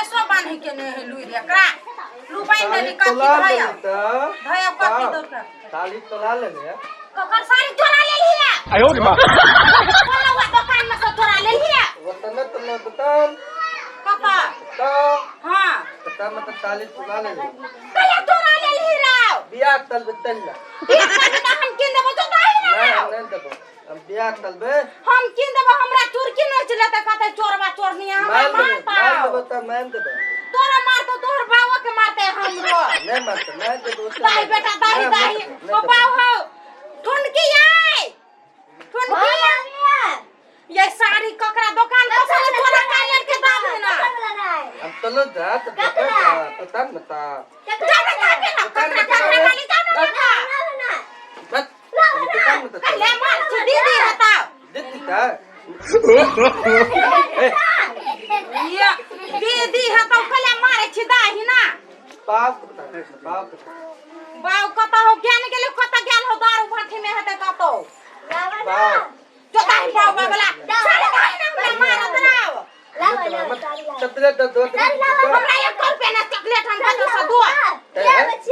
केसो बांधे के ने लुई रे करा लुबाई ने निकाल के धया धया कति दो साली तोला ले ले ककर सारी चोरा ले लिया आयो रे मां बोला वो दुकान में से चोरा ले लिया वो तने तने दुकान कका तो हां पता मत साली तोला ले ले कया चोरा ले ली राव बिया तल बतल्ला बिया का हम किन देबो तो काहे ना नहीं देबो हम बिया तल बे हम किन देबो हमरा चुरकी न चले त कहते चोरवा चोरनिया हम मार देबो त मान देबो तोरा मार तो तोहर बावा के मारते हमरो नहीं मारते मैं देबो दाई बेटा दाई दाई ओ बाव हो ठुनकी आई ठुनकी ये सारी ककरा दुकान पर से चोरा का लेके दाम ना हम चलो जा तो पता बता जाने जाके ना ककरा वाली जाने ना मत दुकान में तो ले मार दीदी हटा दीदी का ये दीदी हटा कले मारे छी दाही ना बाप बाव कता हो ज्ञान गेले कता ज्ञान हो दारू भाठी में हटे कतो बाप जो दाही बाव बाबला सारे दाही ना मार दराव चॉकलेट दो हमरा 1 रुपया ना चॉकलेट हम कतो से दो ये बच्ची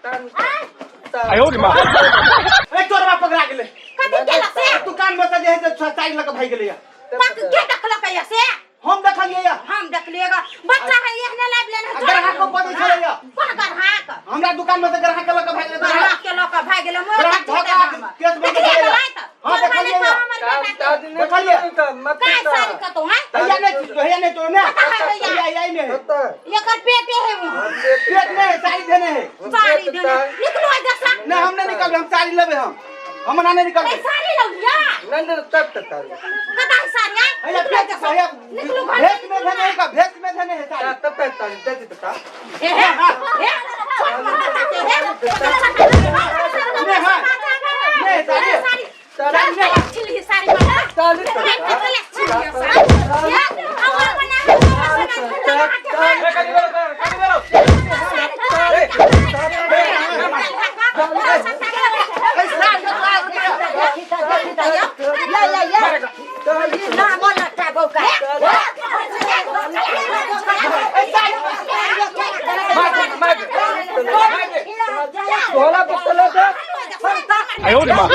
चला आयो रे मां ए चोरवा पकड़ा गेले कथि केला से दुकान में जे है चाइल लग भाई गेले पक के देखला कैया से हम देखलिए या हम देखलिएगा बच्चा है एहने लाइव लेने ग्राहक को पता चले या कौन ग्राहक हमरा दुकान में से ग्राहक लग भाई गेले ग्राहक के लोग भाग गेले मोर ग्राहक धोखा केस बन गेले हां देखलिए देखलिए काय सारी का तो है भैया ने तो ना भैया ने एकर पेट है वो पेट में साड़ी देने है साड़ी देने निकलो जैसा नहीं हमने निकाल हम साड़ी लेबे हम ना नहीं निकाल साड़ी लो लिया नहीं तब तक कदा साड़ी भैया पेट भैया निकलो भेस में धने का भेस में धने है साड़ी तब तक दे दे बता आयो रे मां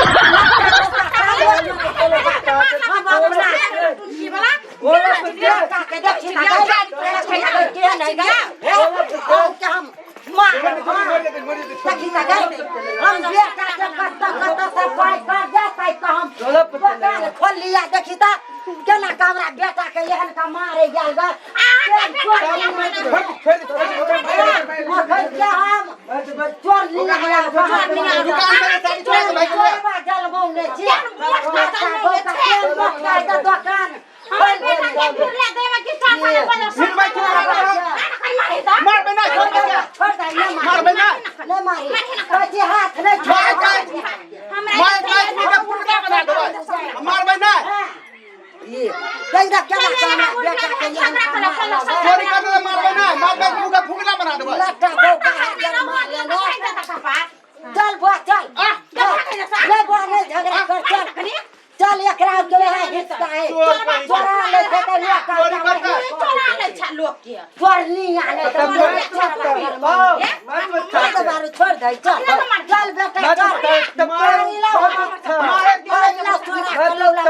खोल लिया देखी था केना कामरा बेटा के एहन का मारे गेल ग चोर लिया दुकान में साड़ी चोरा के भाई गेले जलबौने छी दुकान मार बना छोड़ दे मार बना नहीं मारी कची हाथ नहीं मार बना ये कैसा क्या करना बेटा के यहाँ चोरी कर दे मार बना फुगला बना दे लट्टा भौका है जल मार लेना चल बुआ चल ले बुआ नहीं झगड़ा कर चल चल एकरा के है हिस्सा है चोरा ले के लिया चोरा ले छ लोग के चोरनी आने तो बार छोड़ दे चल चल बेटा चल मारी ला मारे चोरा लो ला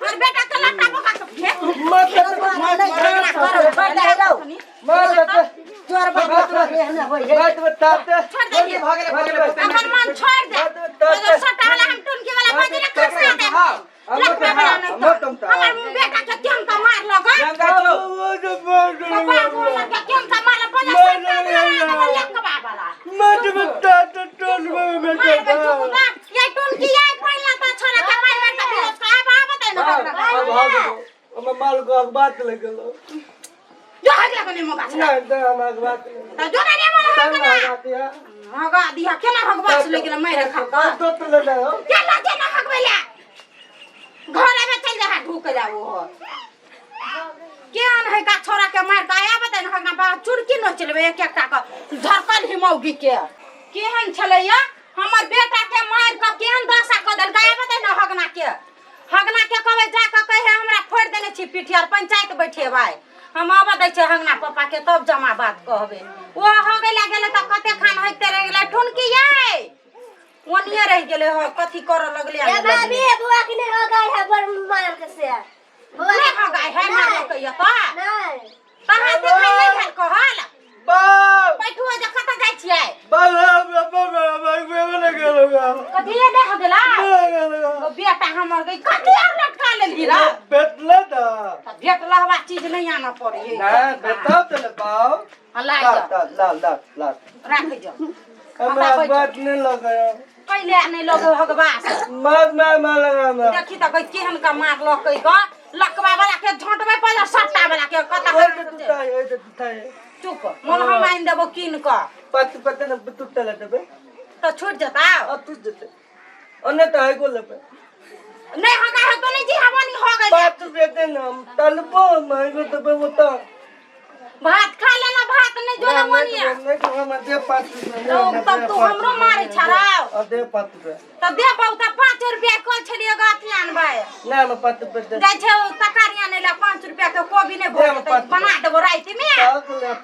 और बेटा तो लट्टा बोका चोर बाबा रहने हो अपन मन छोड़ दे अगर सटाला हम टुनकी वाला बजरे खसा दे हमार बेटा के क्यों का मार लगा बाबा बोला के क्यों का मार लगा ये टुनकी आई पहला तो छोरा के मार का फिर का बता ना माल को बात लगलो जो हगला कने मगा नहीं तो हमारी बात तो जो नहीं बोला हगा दिया केना हगवा से लेके मैं खा का तो ले ले केना केना हगवेला घर में चल जा ढूक जाओ हो केन है का छोरा के मार का आया बता ना हगा बा चुड़की न चलबे एक एकटा का धरकन हिमौगी के केहन छलैया हमर बेटा के मार का केहन दशा क दल गाया बता ना बैठेबै हम आबा दै छै हंगना पापा के तब जमा बात कहबे ओ हो गेला गेले त कते खान होइते रह गेले ठुनकी ये ओनिए रह गेले हो कथी कर लगले ए भाभी बुआ के नहीं हो गए है पर मार के से बुआ नहीं हो गए है मार के ये तो नहीं कहां से खाई है कहल बाप बैठू जे कत जाय छियै कथी ये नहीं हो गेला ओ बेटा हमर गई कथी आग लटका लेली रा बेटले दा भेट लहवा चीज नहीं आना पड़े ना बेटा चले बाऊ हला ला राख जो हमरा बात नहीं लगाया पहले नहीं लगे हगबास मार लगा मैं देखी त कई केहन का मार लकै ग लकवा वाला के झोंटबे पर सट्टा वाला के कता चुप मन हम आइन देबो किन क पत न टूटल तबे त छूट जता अब तू जते ओने त है गोल पे नहीं हगा है तो नहीं जी हवानी हो गई बात देते ना तलबो मांगो तबे वो तो भात खा लेना भात नहीं जो ना मोनिया नहीं हम दे 5 रुपया तब तू हमरो मारे छराव दे 5 रुपया त दे बहुता 5 रुपया कल छलिए गाथी आनबै ना मैं 5 रुपया दे जाय छै तकारिया ने ला 5 रुपया के कोबी ने भोग बना देबो राति में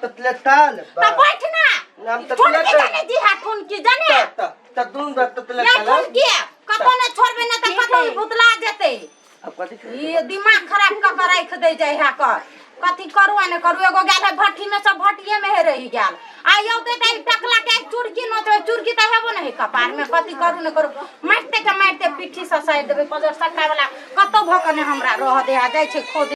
ततले ताल त बैठ ना नाम ततले ततले नहीं जी हाथुन की जाने त दून ततले या ताल तुम के कतो ने छोड़बे न त कतो भुतला जेते अब कथी ये दिमाग खराब क के राख दे जाय है कर कथी करू आ ने करू एगो गेल है भट्टी में सब भट्टिए में हे रही गेल आइयो ते टकला के चुरकी नोचबे चुरकी त हेबो नहीं कपार में कथी करू ने करू मारते के मारते पिठी से साइड देबे पजर सट्टा वाला कतो भकने हमरा रह दे आ जाय छै खोद